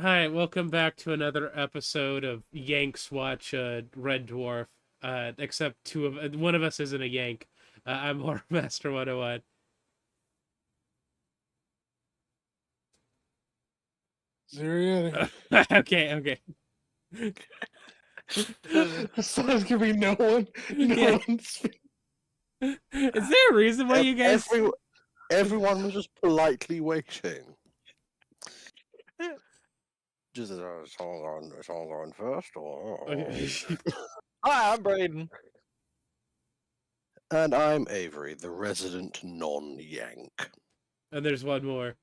Hi, welcome back to another episode of Yanks Watch Red Dwarf. Except one of us isn't a Yank. I'm Horror Master 101. Zero. Okay. Besides giving no one, Yeah. speak. Is there a reason why you guys? Everyone was just politely waiting. Just it's all on first, or Hi, I'm Braden. and I'm Avery, the resident non-Yank. And there's one more.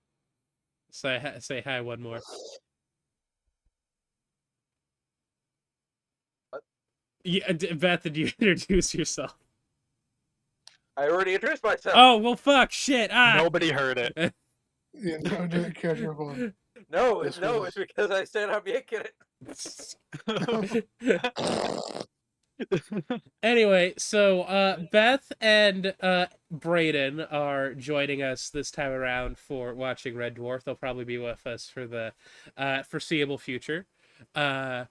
Say hi one more. What? Yeah, Beth, did you introduce yourself? I already introduced myself. Oh well, fuck, shit. Nobody heard it. Yeah, no, didn't catch your phone. No, Yes, no, please. it's because I said I'm yanking it. Anyway, so Beth and Braden are joining us this time around for watching Red Dwarf. They'll probably be with us for the foreseeable future. And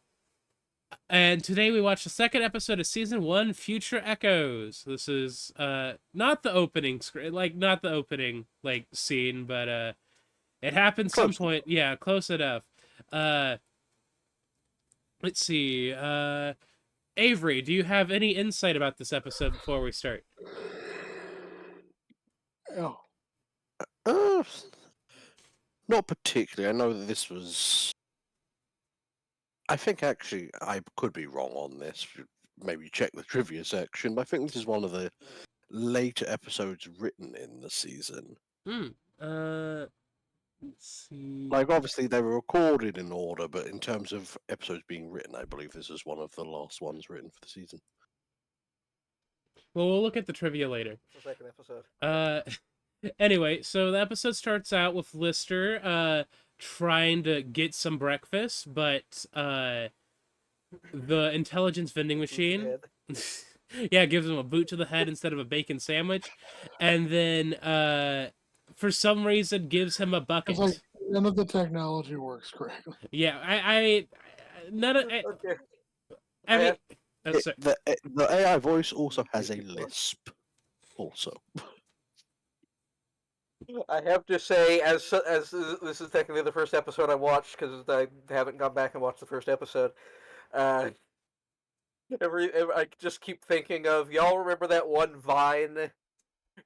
today we watched the second episode of season 1, Future Echoes. This is not the opening screen, not the opening scene, but it happened some point. Yeah, close enough. Let's see. Avery, do you have any insight about this episode before we start? Oh, Uh, not particularly. I know that this was. I think actually I could be wrong on this. Maybe check the trivia section, but I think this is one of the later episodes written in the season. Let's see. Like, obviously, they were recorded in order, but in terms of episodes being written, I believe this is one of the last ones written for the season. Well, we'll look at the trivia later. The second episode. Anyway, so the episode starts out with Lister trying to get some breakfast, but the intelligence vending machine yeah, gives him a boot to the head instead of a bacon sandwich, and then for some reason gives him a bucket. it's like none of the technology works correctly. Yeah, I none of I mean The AI voice also has a lisp. Also, I have to say, as this is technically the first episode I watched because I haven't gone back and watched the first episode. I just keep thinking of y'all. Remember that one Vine?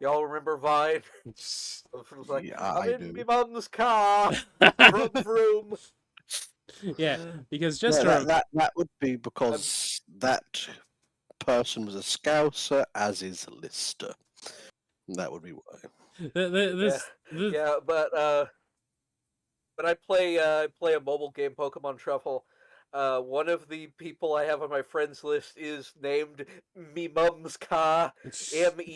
Y'all remember Vine? It was like, yeah, I'm I in do. my mom's car. Vroom vroom. Yeah, because that would be because that person was a Scouser, as is Lister. That would be why. Yeah, but I play a mobile game, Pokemon Shuffle. One of the people I have on my friends list is named Me Mum's Ka, MEMUMSCA.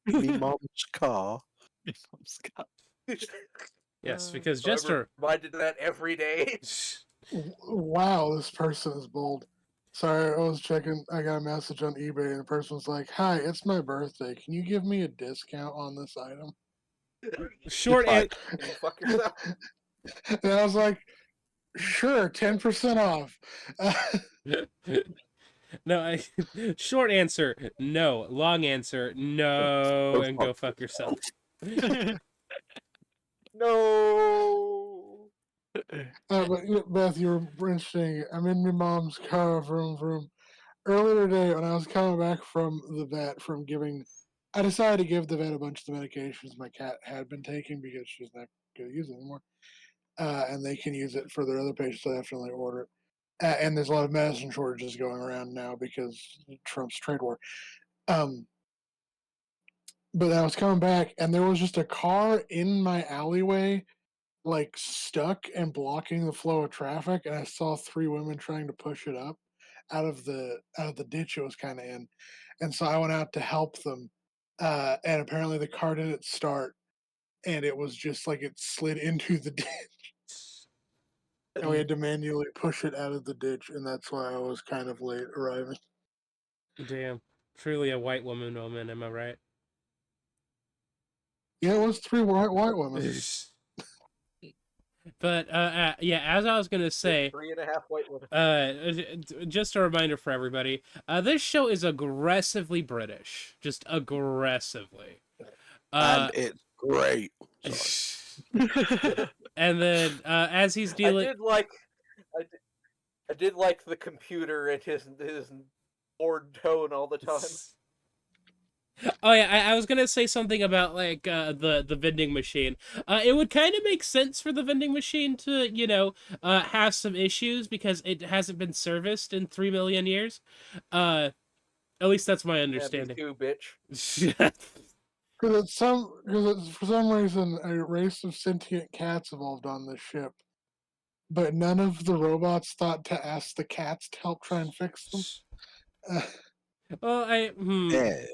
Me mom's car. Yes, because So I'm reminded of that every day. Wow, this person is bold. Sorry, I was checking. I got a message on eBay, and the person was like, "Hi, it's my birthday. Can you give me a discount on this item?" Short Can you fuck yourself? And I was like, "Sure, 10% off." No, short answer, no. Long answer, no, and go fuck yourself. No. But Beth, you were interesting. I'm in my mom's car, vroom vroom. Earlier today, when I was coming back from the vet from giving, I decided to give the vet a bunch of the medications my cat had been taking because she's not going to use it anymore, and they can use it for their other patients. So they have to only order it. And there's a lot of medicine shortages going around now because Trump's trade war. But I was coming back, and there was just a car in my alleyway, like stuck and blocking the flow of traffic. And I saw 3 women trying to push it up out of the ditch it was kind of in, and so I went out to help them. And apparently the car didn't start, and it was just like it slid into the ditch, and we had to manually push it out of the ditch, and that's why I was kind of late arriving. Damn, truly a white woman moment, am I right? Yeah, it was 3 white women. But yeah, as I was gonna say, 3.5 white women. Just a reminder for everybody, this show is aggressively British, just aggressively, and it's great. and then as he's dealing, I did like the computer and his bored tone all the time. Oh yeah, I was gonna say something about like the vending machine. It would kind of make sense for the vending machine to have some issues because it hasn't been serviced in 3 million years. At least that's my understanding. Yeah, me too, bitch. Because for some reason a race of sentient cats evolved on this ship, but none of the robots thought to ask the cats to help try and fix them. Well, Yeah.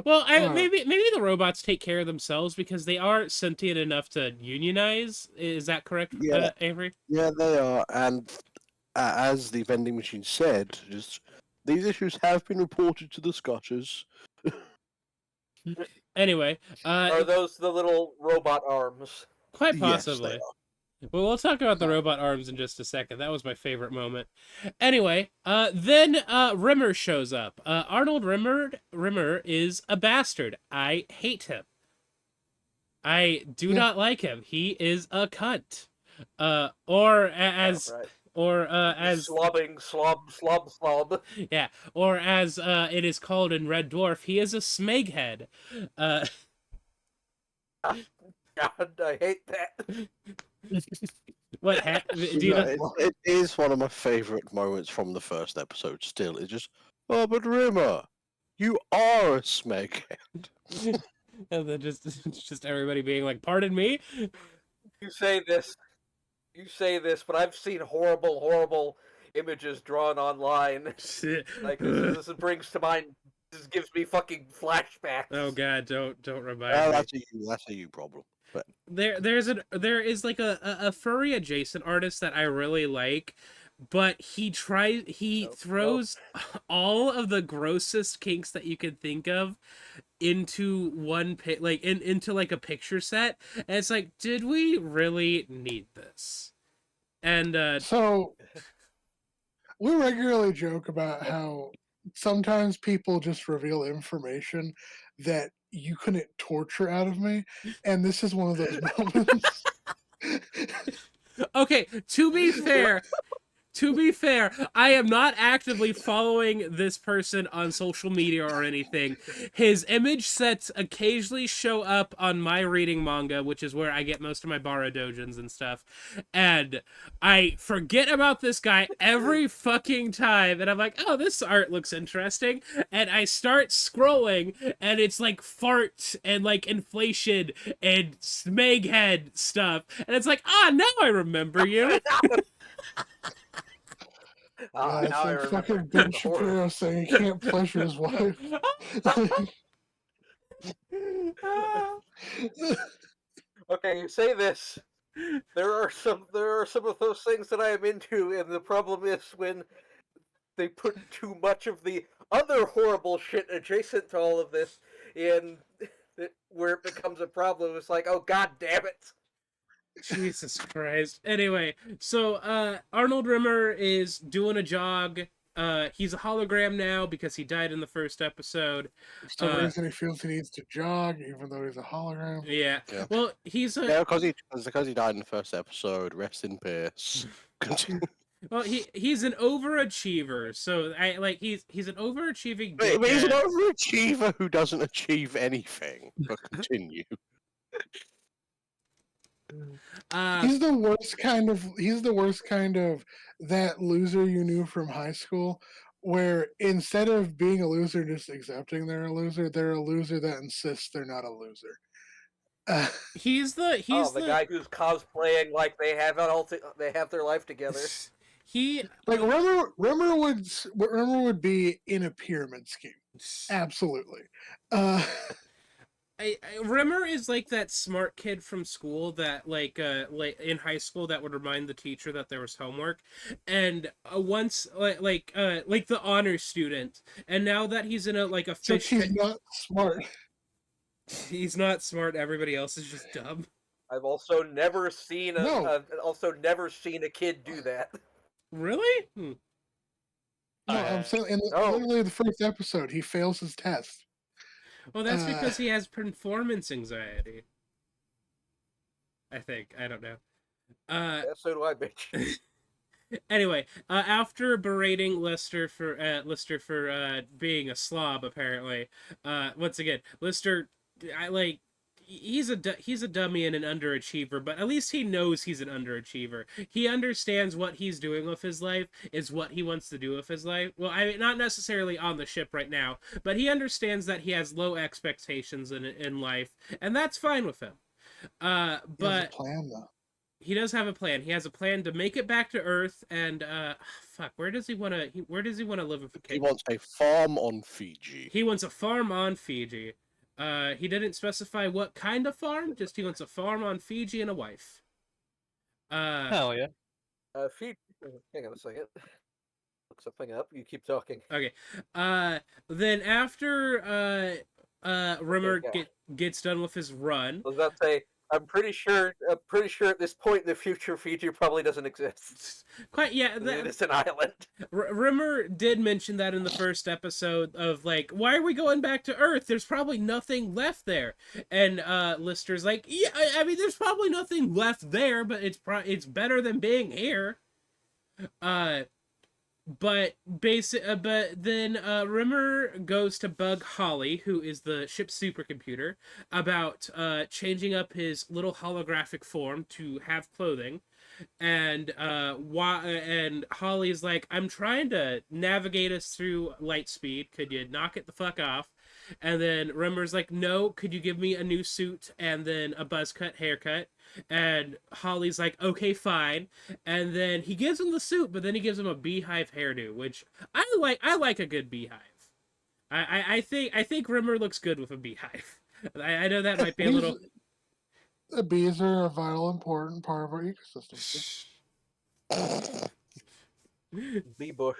Well, maybe the robots take care of themselves because they are sentient enough to unionize. Is that correct, Yeah. Avery? Yeah, they are. And as the vending machine said, these issues have been reported to the Scotters. Anyway, are those the little robot arms? Quite possibly. Yes, they are. Well, we'll talk about the robot arms in just a second. That was my favorite moment. Anyway, then Rimmer shows up. Arnold Rimmer is a bastard. I hate him. I do not like him. He is a cunt. Or as slobbing slob. Yeah, or as it is called in Red Dwarf, he is a smeghead. God, I hate that. What? It is one of my favorite moments from the first episode. Still, it's just, oh, but Rimmer, you are a smeghead. And then just everybody being like, "Pardon me." You say this, but I've seen horrible images drawn online. Like this brings to mind. This gives me fucking flashbacks. Oh God, don't remind me. That's a you problem. But there is like a furry adjacent artist that I really like, but he throws all of the grossest kinks that you could think of into one into like a picture set, and it's like, did we really need this? And so we regularly joke about how sometimes people just reveal information that you couldn't torture out of me, and this is one of those moments. Okay, to be fair, I am not actively following this person on social media or anything. His image sets occasionally show up on my reading manga, which is where I get most of my Bara dojins and stuff. And I forget about this guy every fucking time. And I'm like, oh, this art looks interesting. And I start scrolling, and it's like fart and like inflation and smeghead stuff. And it's like, now I remember you. It's like fucking Ben Shapiro saying he can't pleasure his wife. Okay, you say this. There are some of those things that I am into, and the problem is when they put too much of the other horrible shit adjacent to all of this in, where it becomes a problem. It's like, oh God damn it. Jesus Christ. Anyway, so Arnold Rimmer is doing a jog. He's a hologram now because he died in the first episode. For some reason, he feels he needs to jog, even though he's a hologram. Yeah. Well, he's because he died in the first episode. Rest in peace. Well, he's an overachiever, so he's an overachieving. But he's an overachiever who doesn't achieve anything. But continue. He's the worst kind of that loser you knew from high school, where instead of being a loser just accepting they're a loser that insists they're not a loser. He's the guy who's cosplaying like they have their life together. Rimmer would be in a pyramid scheme. Absolutely. Rimmer is like that smart kid from school that like in high school that would remind the teacher that there was homework, and once like the honor student, and now that he's in a fish. So he's not smart. He's not smart. Everybody else is just dumb. I've also never seen a kid do that. Really? No, I'm saying in literally the first episode, he fails his test. Well, that's because he has performance anxiety. I think. I don't know. Yeah, so do I, bitch. Anyway, after berating Lister for being a slob, apparently, once again, Lister, he's a dummy and an underachiever, but at least he knows he's an underachiever. He understands what he's doing with his life is what he wants to do with his life. Well, I mean, not necessarily on the ship right now, but he understands that he has low expectations in life, and that's fine with him. But he has a plan, though. He does have a plan. He has a plan to make it back to Earth, and fuck, where does he want to live with? He wants a farm on Fiji. He wants a farm on Fiji. He didn't specify what kind of farm. Just he wants a farm on Fiji and a wife. Hell yeah. Fiji. Hang on a second. Look something up. You keep talking. Okay. Then after Rimmer gets done with his run. I was about to say, I'm pretty sure at this point in the future, Fiji probably doesn't exist. Quite, yeah. It's an island. Rimmer did mention that in the first episode of, like, why are we going back to Earth? There's probably nothing left there. And Lister's like, yeah, I mean, there's probably nothing left there, but it's better than being here. But then Rimmer goes to bug Holly, who is the ship's supercomputer, about changing up his little holographic form to have clothing, and Holly's like, I'm trying to navigate us through light speed. Could you knock it the fuck off? And then Rimmer's like, no, could you give me a new suit and then a buzz cut haircut? And Holly's like, okay, fine. And then he gives him the suit, but then he gives him a beehive hairdo, which I like a good beehive. I think Rimmer looks good with a beehive. I know that might be a little. The bees are a vital, important part of our ecosystem. Bee bush.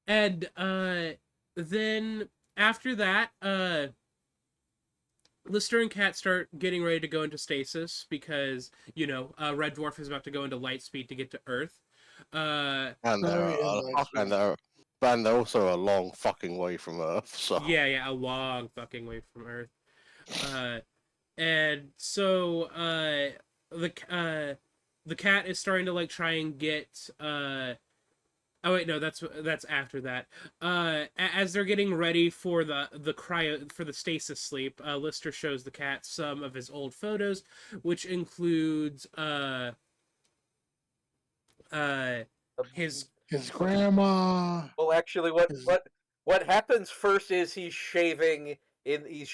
And then after that, Lister and Cat start getting ready to go into stasis because, Red Dwarf is about to go into light speed to get to Earth. And they're also a long fucking way from Earth. So yeah, a long fucking way from Earth. And so the cat is starting to like try and get oh wait, no, that's after that. As they're getting ready for the stasis sleep, Lister shows the cat some of his old photos, which includes his grandma. Well, actually, what happens first is he's shaving and he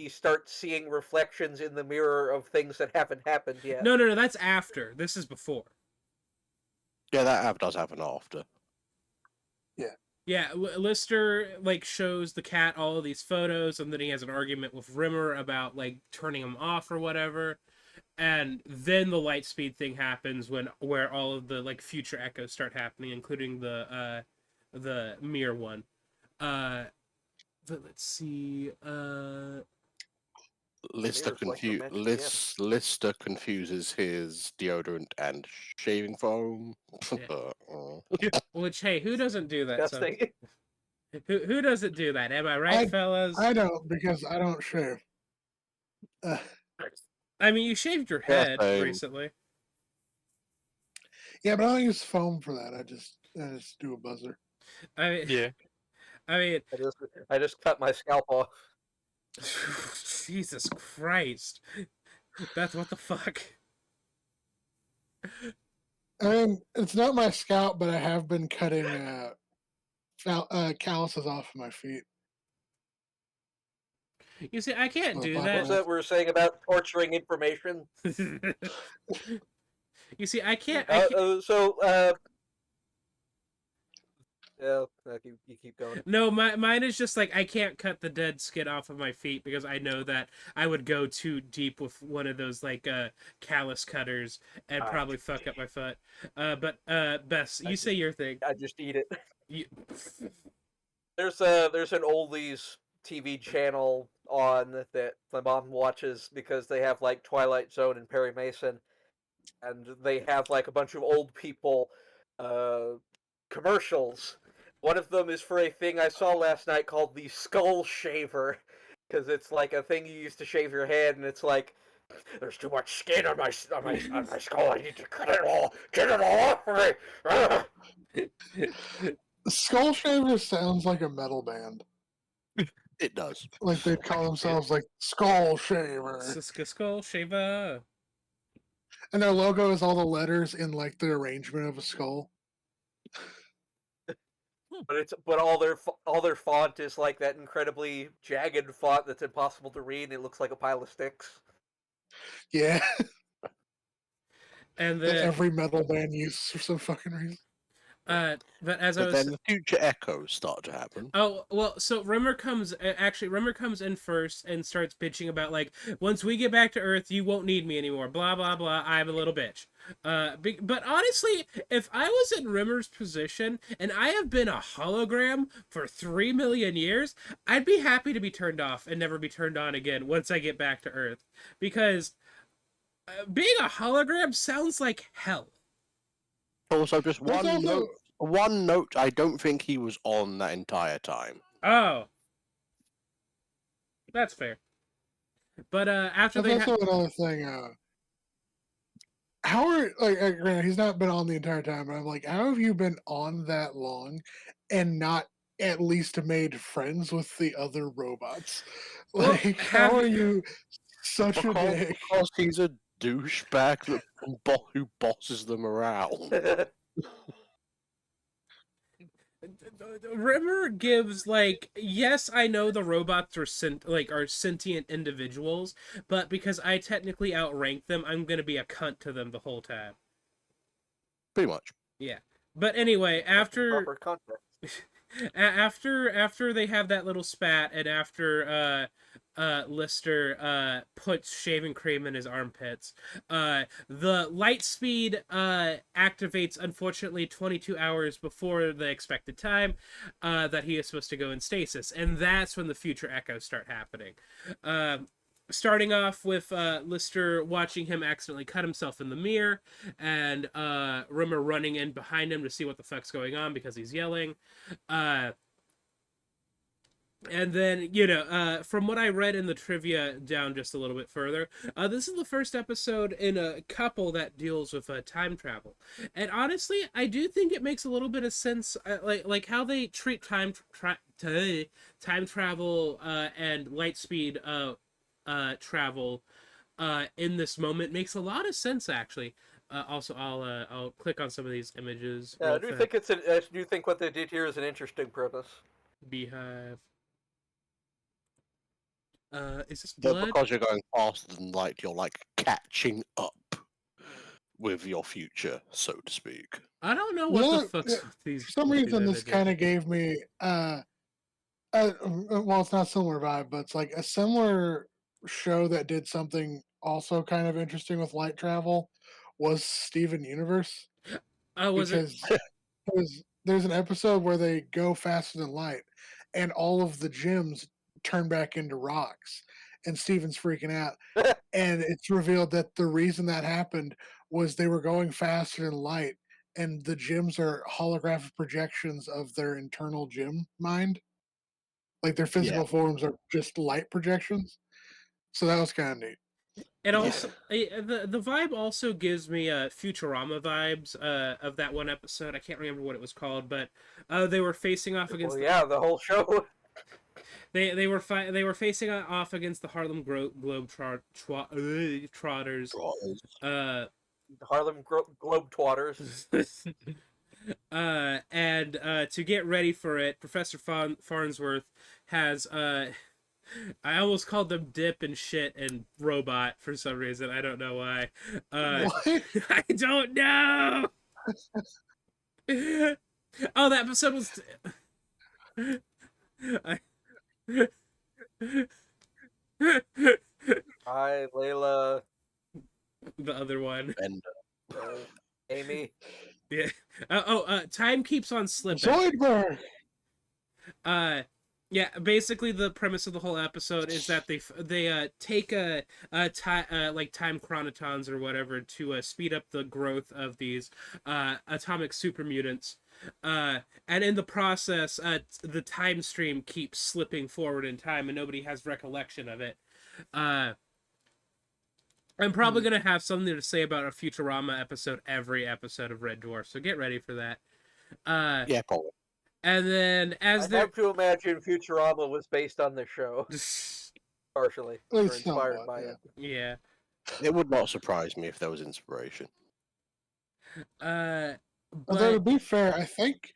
starts seeing reflections in the mirror of things that haven't happened yet. No, that's after. This is before. Yeah, that does happen after. Yeah, Lister like shows the cat all of these photos, and then he has an argument with Rimmer about like turning them off or whatever, and then the light speed thing happens where all of the like future echoes start happening, including the mirror one. But let's see. Lister confuses his deodorant and shaving foam. Yeah. Which, hey, who doesn't do that? Who doesn't do that? Am I right, fellas? I don't, because I don't shave. I mean, you shaved your head recently. Yeah, but I don't use foam for that. I just do a buzzer. I mean, I just cut my scalp off. Jesus Christ. Beth, what the fuck? I mean, it's not my scalp, but I have been cutting calluses off of my feet. You see, I can't do What that. was that we were saying about torturing information? You see, I can't. Yeah, you keep going. No, mine is just like I can't cut the dead skin off of my feet because I know that I would go too deep with one of those like callus cutters and probably fuck up my foot. But Bess, say your thing. I just eat it. There's an oldies TV channel on that my mom watches because they have like Twilight Zone and Perry Mason, and they have like a bunch of old people commercials. One of them is for a thing I saw last night called the Skull Shaver, because it's like a thing you use to shave your head, and it's like, there's too much skin on my skull. I need to cut it all. Get it all off of me. Skull Shaver sounds like a metal band. It does. Like they'd call themselves like Skull Shaver. Skull Shaver. And their logo is all the letters in like the arrangement of a skull. But all their font is like that incredibly jagged font that's impossible to read. It looks like a pile of sticks. Yeah. And that every metal band uses for some fucking reason. But then the future echoes start to happen. Oh, well, so Rimmer comes in first and starts bitching about, like, once we get back to Earth, you won't need me anymore, blah, blah, blah, I'm a little bitch. But honestly, if I was in Rimmer's position, and I have been a hologram for 3 million years, I'd be happy to be turned off and never be turned on again once I get back to Earth. Because being a hologram sounds like hell. Also, just one note, I don't think he was on that entire time. Oh. That's fair. But after that's also another thing, how are, like, granted, he's not been on the entire time, but I'm like, how have you been on that long and not at least made friends with the other robots? Like, how are you such a dick? Because he's a douchebag who bosses them around. Rimmer gives, like, yes, I know the robots are sentient individuals, but because I technically outrank them, I'm gonna be a cunt to them the whole time. Pretty much. Yeah. But anyway, after proper context. after they have that little spat, and after Lister puts shaving cream in his armpits, the light speed activates, unfortunately 22 hours before the expected time that he is supposed to go in stasis, and that's when the future echoes start happening. Starting off with Lister watching him accidentally cut himself in the mirror, and Rimmer running in behind him to see what the fuck's going on because he's yelling. And then, from what I read in the trivia down just a little bit further, this is the first episode in a couple that deals with time travel. And honestly, I do think it makes a little bit of sense, like how they treat time travel and light speed travel in this moment makes a lot of sense, actually. Also, I'll click on some of these images. Yeah, I do think what they did here is an interesting premise. Beehive. Is this blood? But because you're going faster than light, you're like catching up with your future, so to speak. I don't know what the fuck's with these. For some reason, this kind of gave me well, it's not similar vibe, but it's like a similar show that did something also kind of interesting with light travel was Steven Universe. Because there's an episode where they go faster than light, and all of the gems turn back into rocks, and Steven's freaking out. And it's revealed that the reason that happened was they were going faster than light, and the gems are holographic projections of their internal gem mind. Like their physical forms are just light projections. So that was kind of neat. It also the vibe also gives me Futurama vibes of that one episode. I can't remember what it was called, but they were facing off against. The whole show. They were facing off against the Harlem Globetrotters. Harlem Globetrotters. And to get ready for it, Professor Farnsworth has I almost called them Dip and Shit and Robot for some reason. I don't know why. What? I don't know. Oh, that episode was. Hi, Layla. The other one. And Amy. Yeah. Time keeps on slipping. Zoidberg. Yeah, basically the premise of the whole episode is that they take like time chronotons or whatever to speed up the growth of these atomic super mutants. And in the process, the time stream keeps slipping forward in time, and nobody has recollection of it. I'm probably gonna have something to say about a Futurama episode every episode of Red Dwarf, so get ready for that. Yeah, probably. And then as I have to imagine Futurama was based on this show, partially, or inspired by it. Yeah. It would not surprise me if there was inspiration. Although to be fair, I think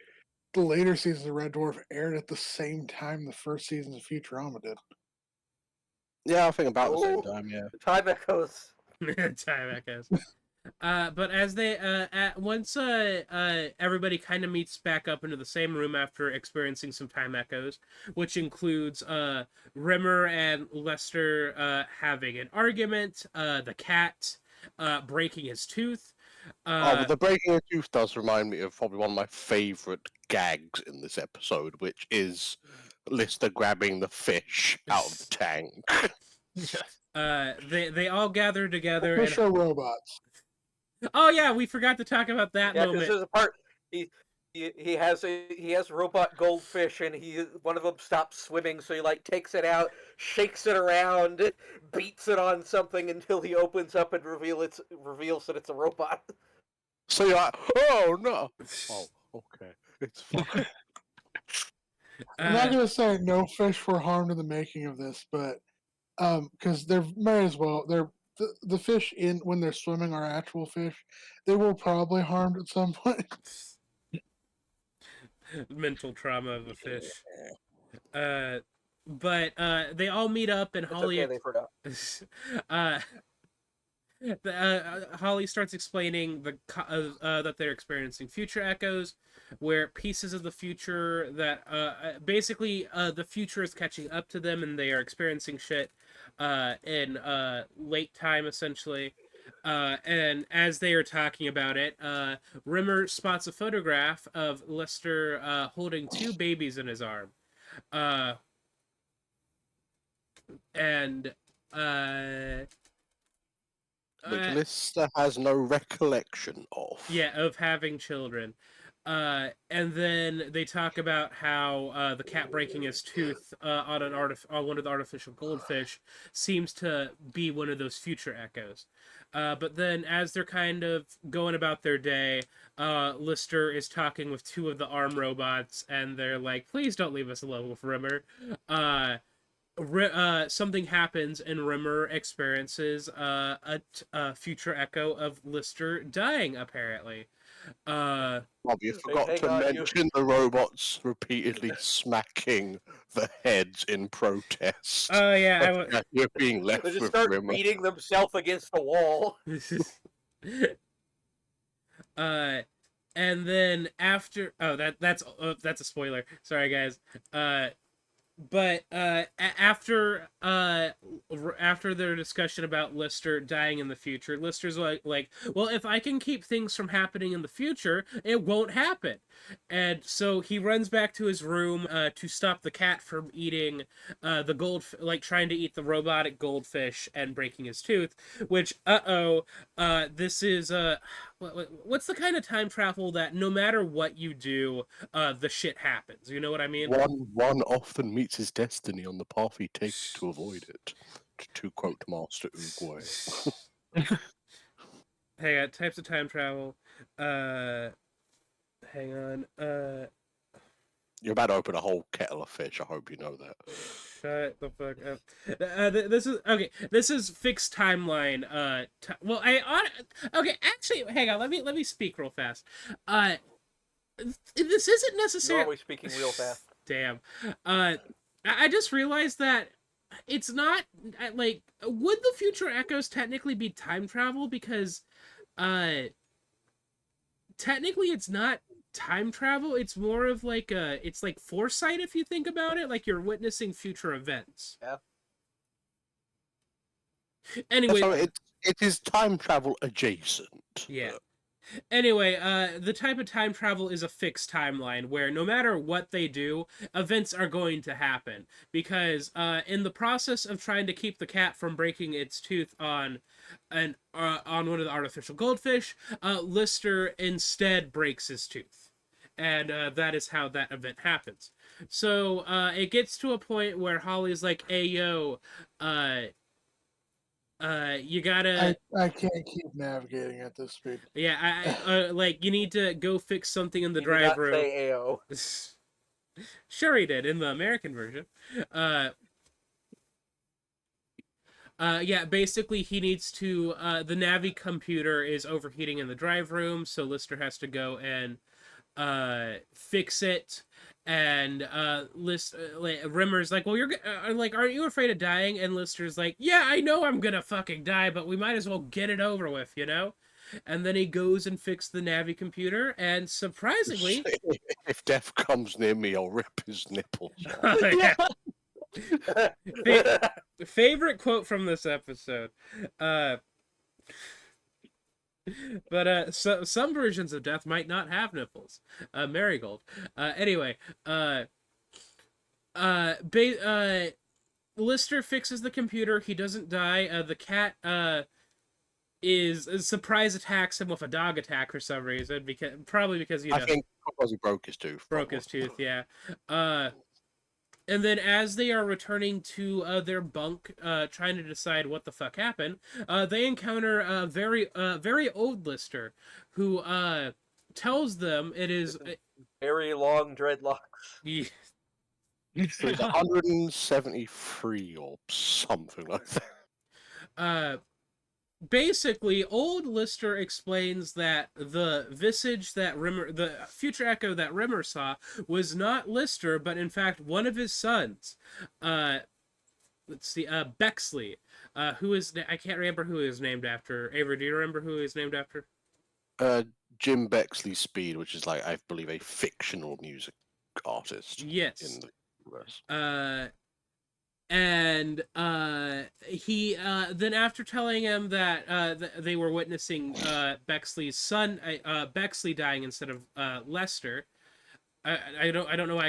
the later seasons of Red Dwarf aired at the same time the first seasons of Futurama did. Yeah, I think about the same time. Yeah. Time echoes. Time echoes. But as they once everybody kind of meets back up into the same room after experiencing some time echoes, which includes Rimmer and Lester having an argument, the cat breaking his tooth. But the breaking a tooth does remind me of probably one of my favourite gags in this episode, which is Lister grabbing the fish out of the tank. They all gather together. Fish are robots. Oh yeah, we forgot to talk about that moment. Yeah, because there's a part he has robot goldfish, and one of them stops swimming, so he like takes it out, shakes it around, beats it on something until he opens up and reveals that it's a robot. So you're like, oh no! Oh, okay, it's fine. I'm not gonna say no fish were harmed in the making of this, but because there may as well the fish when they're swimming are actual fish. They were probably harmed at some point. Mental trauma of a fish. But they all meet up, and Holly. Okay, they forgot. Holly starts explaining that they're experiencing future echoes, where pieces of the future that basically the future is catching up to them, and they are experiencing shit in late time, essentially. And as they are talking about it, Rimmer spots a photograph of Lester holding two babies in his arm. Which Lister has no recollection of. Yeah, of having children. And then they talk about how the cat breaking his tooth on one of the artificial goldfish seems to be one of those future echoes. But then as they're kind of going about their day, Lister is talking with two of the arm robots, and they're like, please don't leave us alone with Rimmer. Something happens, and Rimmer experiences a future echo of Lister dying, apparently. You forgot to mention the robots repeatedly smacking the heads in protest. Oh yeah, you're being left they just with start Rimmer. beating themselves against the wall. And then after that's a spoiler. Sorry guys. But after their discussion about Lister dying in the future, Lister's like, well, if I can keep things from happening in the future, it won't happen. And so he runs back to his room to stop the cat from eating trying to eat the robotic goldfish and breaking his tooth. Which this is what's the kind of time travel that no matter what you do, the shit happens? You know what I mean? One often meets his destiny on the path he takes to avoid it. To quote Master Uguay. Hang on, types of time travel. Hang on. You're about to open a whole kettle of fish. I hope you know that. Shut the fuck up. This is okay. This is fixed timeline. Okay. Actually, hang on. Let me speak real fast. This isn't necessarily. You're always speaking real fast. Damn. I just realized that it's not like. Would the future echoes technically be time travel? Because, technically it's not time travel. It's more of like it's like foresight if you think about it. Like you're witnessing future events. Yeah. Anyway, so it is time travel adjacent. Yeah. Anyway, the type of time travel is a fixed timeline where no matter what they do, events are going to happen. Because in the process of trying to keep the cat from breaking its tooth on one of the artificial goldfish, Lister instead breaks his tooth. And that is how that event happens. So it gets to a point where Holly's like, "Hey, yo, you gotta." I can't keep navigating at this speed. Yeah, like you need to go fix something in the He did drive not room. say AO. Sure, he did in the American version. Yeah, basically he needs to. The Navi computer is overheating in the drive room, so Lister has to go and fix it. And Rimmer's like, well, you're like, aren't you afraid of dying? And Lister's like, yeah, I know I'm gonna fucking die, but we might as well get it over with, you know. And then he goes and fixes the Navi computer, and surprisingly, if death comes near me, I'll rip his nipples off. Favorite quote from this episode. But some versions of death might not have nipples. Marigold. Anyway, Lister fixes the computer. He doesn't die. The cat is surprise attacks him with a dog attack for some reason, probably because I think because he broke his tooth. Broke his tooth, yeah. And then as they are returning to their bunk, trying to decide what the fuck happened, they encounter a very old Lister, who tells them it is very long dreadlocks. Yeah. So he's 173 or something like that. Basically, old Lister explains that the visage that the future echo that Rimmer saw, was not Lister, but in fact one of his sons. Let's see, Bexley, who is, I can't remember who he is named after. Avery, do you remember who he is named after? Jim Bexley Speed, which is like, I believe, a fictional music artist. Yes. In the universe. And he then, after telling him that they were witnessing Bexley's son, Bexley dying instead of Lester. I don't know why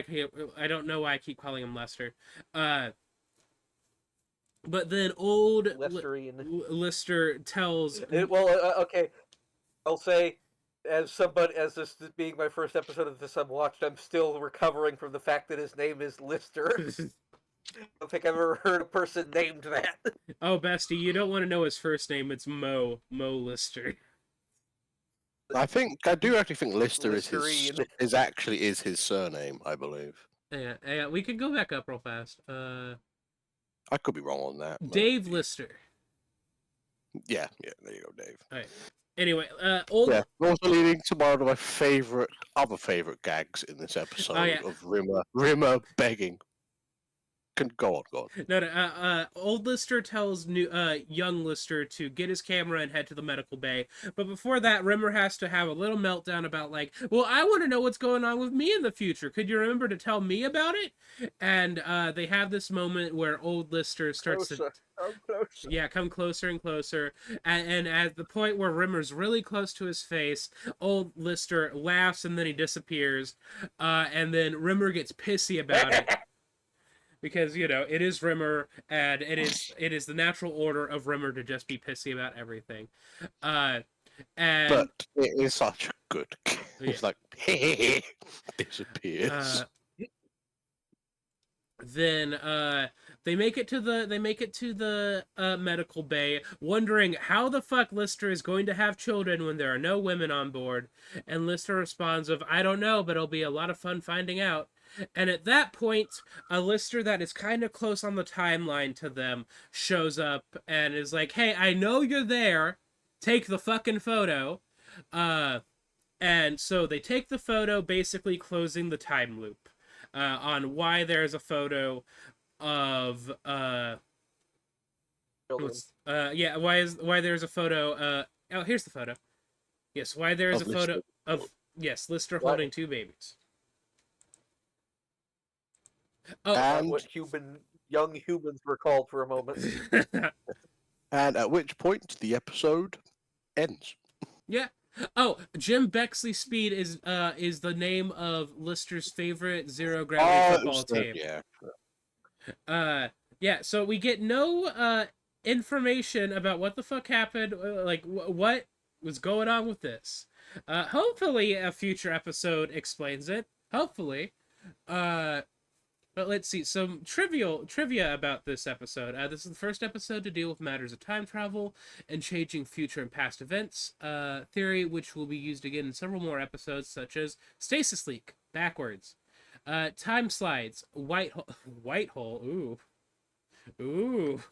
I keep calling him Lester. But then old Lister tells. Okay, I'll say, as this being my first episode of this unwatched, I'm still recovering from the fact that his name is Lister. I don't think I've ever heard a person named that. Oh, Bestie, you don't want to know his first name. It's Mo Lister. I do actually think Lister is his surname, I believe. Yeah, we could go back up real fast. I could be wrong on that. Dave Lister. Yeah, there you go, Dave. All right. Anyway, also leading to one of my other favorite gags in this episode of Rimmer begging. Go on. No. Old Lister tells young Lister to get his camera and head to the medical bay. But before that, Rimmer has to have a little meltdown about, like, well, I want to know what's going on with me in the future. Could you remember to tell me about it? And they have this moment where old Lister starts to come closer and closer. And at the point where Rimmer's really close to his face, old Lister laughs and then he disappears. And then Rimmer gets pissy about it. Because, it is Rimmer, and it is the natural order of Rimmer to just be pissy about everything. But it is such a good. It's like disappears. Then they make it to the medical bay, wondering how the fuck Lister is going to have children when there are no women on board. And Lister responds of, I don't know, but it'll be a lot of fun finding out. And at that point, a Lister that is kind of close on the timeline to them shows up and is like, hey, I know you're there. Take the fucking photo. And so they take the photo, basically closing the time loop on why there's a photo of... why there's a photo... here's the photo. Yes, why there's a photo of... Yes, Lister holding two babies. What young humans were called for a moment. And at which point the episode ends. Yeah. Oh, Jim Bexley Speed is the name of Lister's favorite zero gravity football team. Yeah. So we get no information about what the fuck happened, like what was going on with this. Hopefully, a future episode explains it. Hopefully. But let's see, some trivia about this episode. This is the first episode to deal with matters of time travel and changing future and past events. Theory which will be used again in several more episodes, such as stasis leak, backwards, time slides, white hole. Ooh.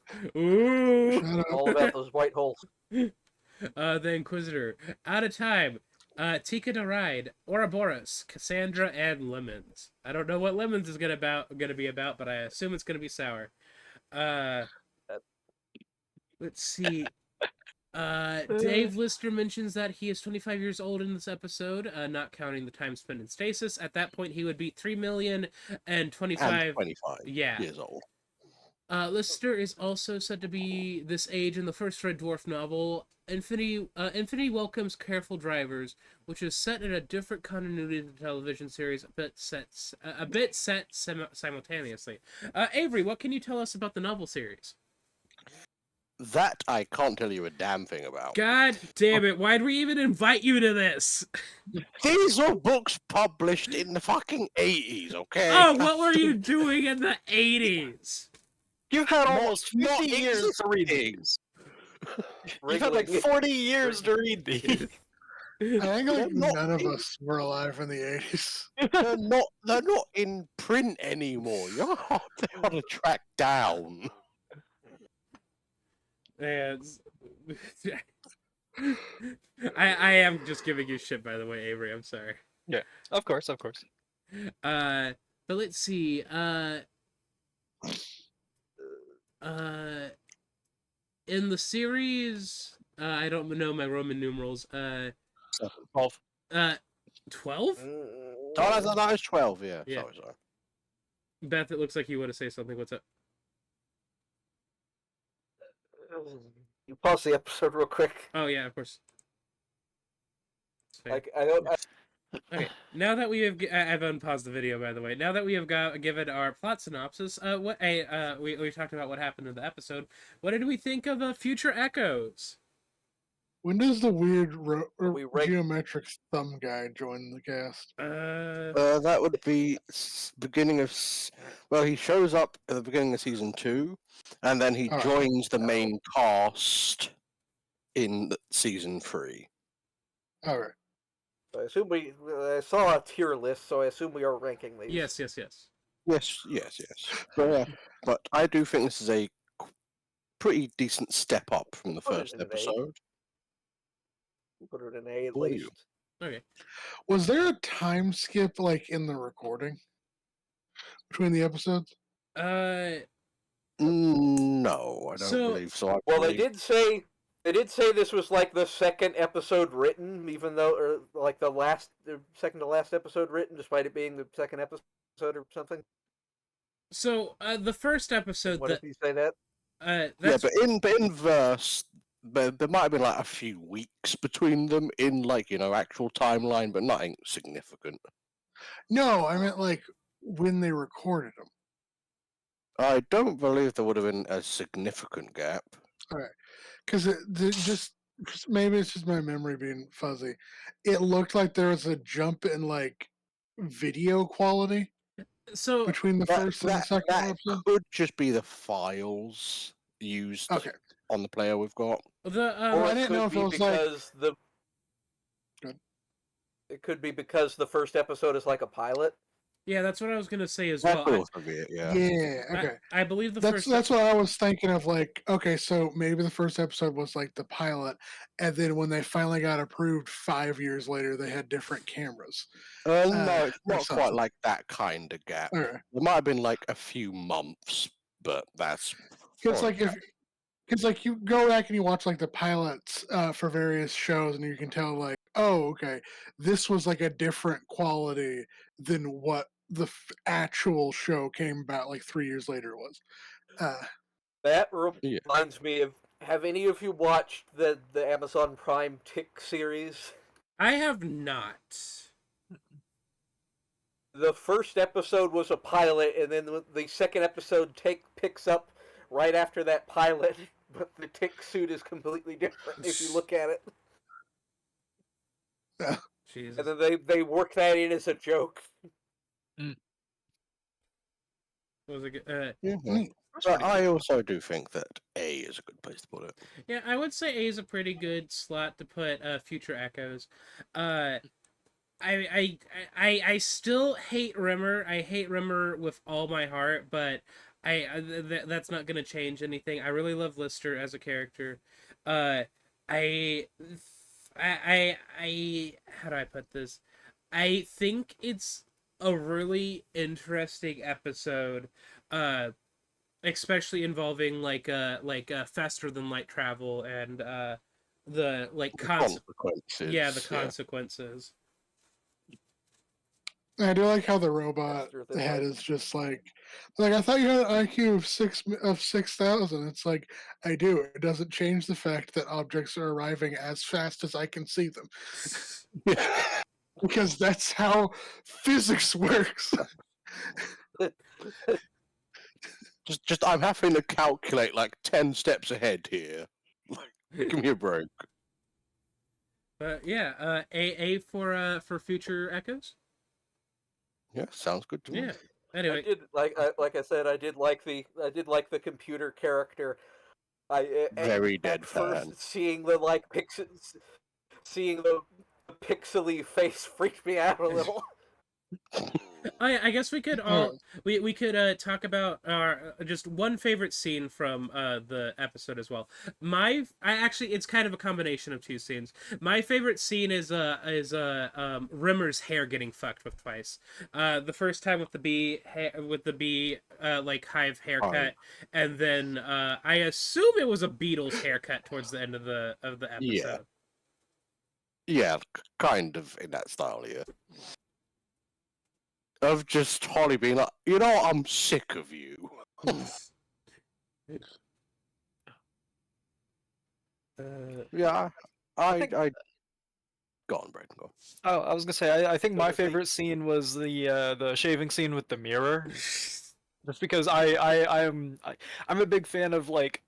All about those white holes. The Inquisitor, out of time. Tika to Ride, Ouroboros, Cassandra, and Lemons. I don't know what Lemons is gonna be about, but I assume it's gonna be sour. Let's see. Dave Lister mentions that he is 25 years old in this episode, not counting the time spent in stasis. At that point, he would be 3,025,025 years old. Lister is also said to be this age in the first Red Dwarf novel, Infinity Welcomes Careful Drivers, which is set in a different continuity of the television series, a bit set simultaneously. Avery, what can you tell us about the novel series? That I can't tell you a damn thing about. God damn it, why'd we even invite you to this? These are books published in the fucking 80s, okay? Oh, what were you doing in the 80s? You had almost 50 years to read these. You had like 40 years to read these. I think like none of us were alive in the 80s. They're not in print anymore. You're hard to track down. And I am just giving you shit, by the way, Avery. I'm sorry. Yeah, of course. But let's see. In the series, I don't know my Roman numerals. 12. 12? Oh, that was 12. Yeah. Sorry. Beth, it looks like you want to say something. What's up? You pause the episode real quick. Oh yeah, of course. Like Okay, now that we have, I've unpaused the video, by the way. Now that we have given our plot synopsis, we talked about what happened in the episode. What did we think of Future Echoes? When does the weird geometric thumb guy join the cast? That would be beginning of. Well, he shows up at the beginning of season 2, and then he joins the main cast in season 3. All right. I assume I saw a tier list, so I assume we are ranking these. Yes. Yes. But I do think this is a pretty decent step up from the first episode. Put it in A at least. Okay. Was there a time skip like in the recording between the episodes? No, I don't believe so. Well, they did say this was like the second episode written, even though, or like the second to last episode written, despite it being the second episode or something. So the first episode. What did he say that? Yeah, but in verse, there might have been like a few weeks between them in actual timeline, but nothing significant. No, I meant like when they recorded them. I don't believe there would have been a significant gap. All right, because maybe it's just my memory being fuzzy. It looked like there was a jump in like video quality. So between the first and the second episode, could just be the files used on the player we've got. I didn't know if it was because it could be because the first episode is like a pilot. Yeah, that's what I was gonna say as well. Okay. I believe that's what I was thinking of. Like, okay, so maybe the first episode was like the pilot, and then when they finally got approved 5 years later, they had different cameras. No, it's not quite like that kind of gap. There might have been like a few months, but that's because like you go back and you watch like the pilots for various shows, and you can tell like, oh, okay, this was like a different quality than what the actual show came about like 3 years later was. That reminds me of, have any of you watched the Amazon Prime Tick series? I have not. The first episode was a pilot, and then the second episode picks up right after that pilot, but the tick suit is completely different if you look at it. Jesus. And then they work that in as a joke. Was it? But I also do think that A is a good place to put it. Yeah, I would say A is a pretty good slot to put future echoes. I still hate Rimmer. I hate Rimmer with all my heart, but that's not gonna change anything. I really love Lister as a character. I how do I put this? I think it's a really interesting episode, especially involving faster than light travel and the consequences. Yeah, the consequences. I do like how the robot head is just like I thought you had an IQ of 6,000. It's like I do. It doesn't change the fact that objects are arriving as fast as I can see them, because that's how physics works. just I'm having to calculate like 10 steps ahead here. Like, give me a break. But yeah, A for future echoes. Yeah, sounds good to me. Yeah. Anyway, I did like I said, I did like the computer character. Very dead at fan. first seeing the pixely face freaked me out a little. I guess we could all we could talk about our just one favorite scene from the episode as well. It's kind of a combination of two scenes. My favorite scene is Rimmer's hair getting fucked with twice. The first time with the bee like hive haircut, and then I assume it was a beetle's haircut towards the end of the episode. Yeah, kind of in that style, yeah. Of just Holly being like, you know, I'm sick of you. Yeah, I go on, Brad. Go. Oh, I was gonna say, I think my favorite scene was the shaving scene with the mirror, just because I'm a big fan of like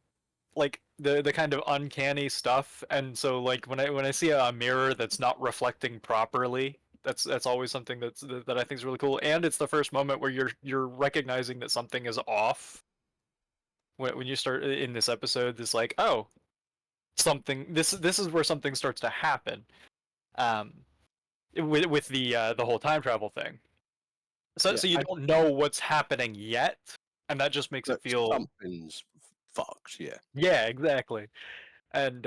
the kind of uncanny stuff, and so like when I see a mirror that's not reflecting properly, that's always something that I think is really cool, and it's the first moment where you're recognizing that something is off. When you start in this episode, it's like, oh, this is where something starts to happen, with the whole time travel thing. So you don't know what's happening yet, and that just makes it feel something's fucked. Yeah. Yeah, exactly. And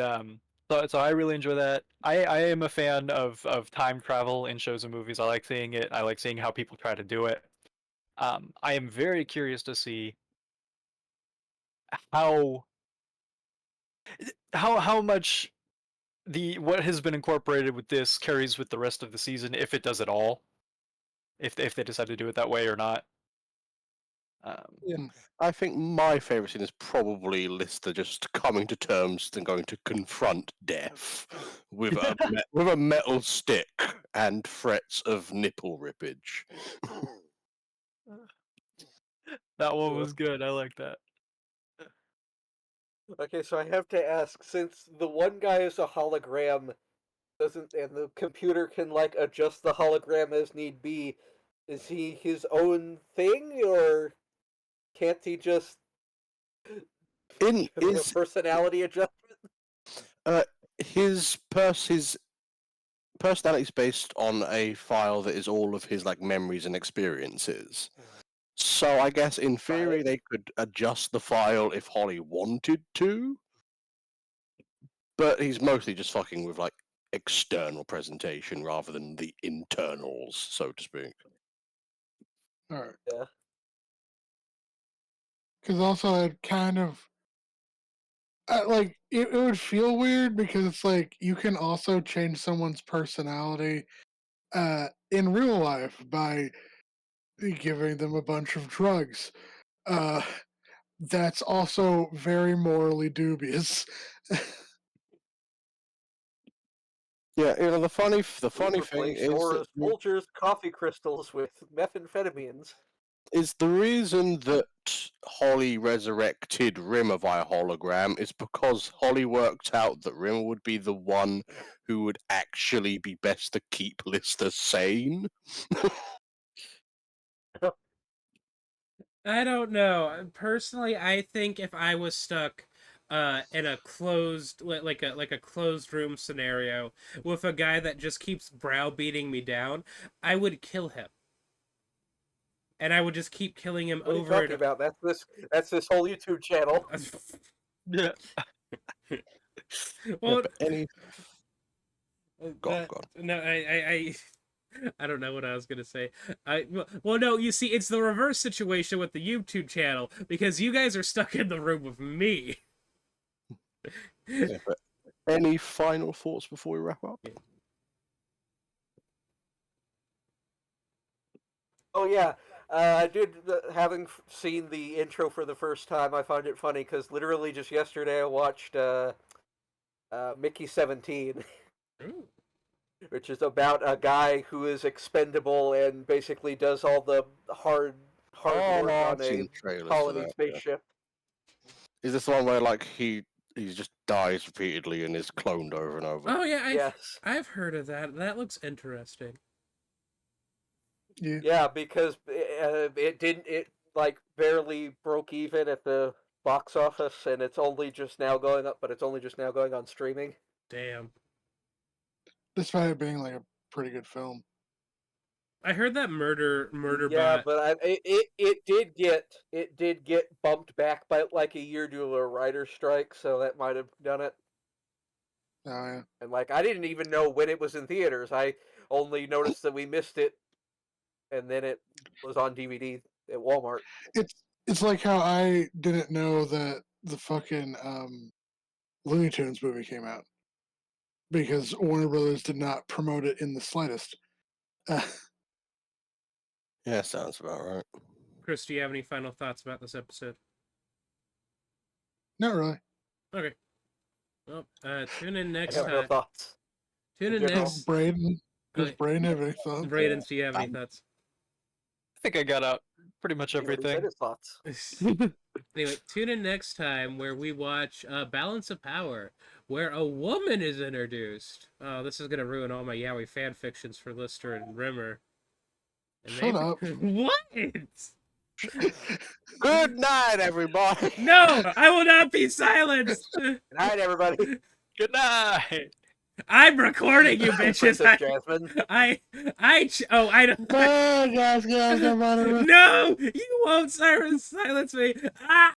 so I really enjoy that. I am a fan of time travel in shows and movies. I like seeing it. I like seeing how people try to do it. I am very curious to see how much what has been incorporated with this carries with the rest of the season, if it does at all. If they decide to do it that way or not. I think my favorite scene is probably Lister just coming to terms and going to confront death with a metal stick and threats of nipple rippage. That one was good. I like that. Okay, so I have to ask, since the one guy is a hologram, and the computer can like adjust the hologram as need be, is he his own thing, or can't he just In a personality adjustment? His personality is based on a file that is all of his like memories and experiences. So I guess in theory they could adjust the file if Holly wanted to, but he's mostly just fucking with like external presentation rather than the internals, so to speak. All right. Yeah. Because also it kind of like it would feel weird because it's like you can also change someone's personality in real life by giving them a bunch of drugs. That's also very morally dubious. Yeah, the funny thing Replace is Sora's that Folger's coffee crystals with methamphetamines. is the reason that Holly resurrected Rimmer via hologram is because Holly worked out that Rimmer would be the one who would actually be best to keep Lister sane. I don't know. Personally, I think if I was stuck in a closed like a closed room scenario with a guy that just keeps browbeating me down, I would kill him. And I would just keep killing him What are you over talking about? That's this whole YouTube channel. Yeah. Well, but any go on. no, I don't know what I was gonna say. Well, no, you see, it's the reverse situation with the YouTube channel because you guys are stuck in the room with me. Yeah, but any final thoughts before we wrap up? Oh yeah, I did. Having seen the intro for the first time, I find it funny because literally just yesterday I watched Mickey 17, which is about a guy who is expendable and basically does all the hard work on I've a seen trailers for colony that, yeah. spaceship. Is this the one where like he just dies repeatedly and is cloned over and over? Oh yeah, Yes. I've heard of that. That looks interesting. Yeah, because it like barely broke even at the box office, and it's only just now going up. But it's only just now going on streaming. Damn. Despite it being like a pretty good film. I heard that murder Yeah, bot. but it did get bumped back by like a year due to a writer's strike, so that might have done it. Oh yeah. And like I didn't even know when it was in theaters. I only noticed that we missed it, and then it was on DVD at Walmart. It's like how I didn't know that the fucking Looney Tunes movie came out because Warner Brothers did not promote it in the slightest. Yeah, sounds about right. Chris, do you have any final thoughts about this episode? Not really. Okay. Well, tune in next I have time. no thoughts. Tune in General. next. Braden, does Okay. Braden have any thoughts? Braden, do you have any thoughts? I think I got out pretty much He already said everything. his thoughts. Anyway, tune in next time where we watch Balance of Power, where a woman is introduced. Oh, this is gonna ruin all my yaoi fan fictions for Lister and Rimmer. And Shut up. What? Good night, everybody. No, I will not be silenced. Good night, everybody. Good night. I'm recording you, bitches. Princess Jasmine. I don't. Bye, guys, No, you won't silence me. Ah.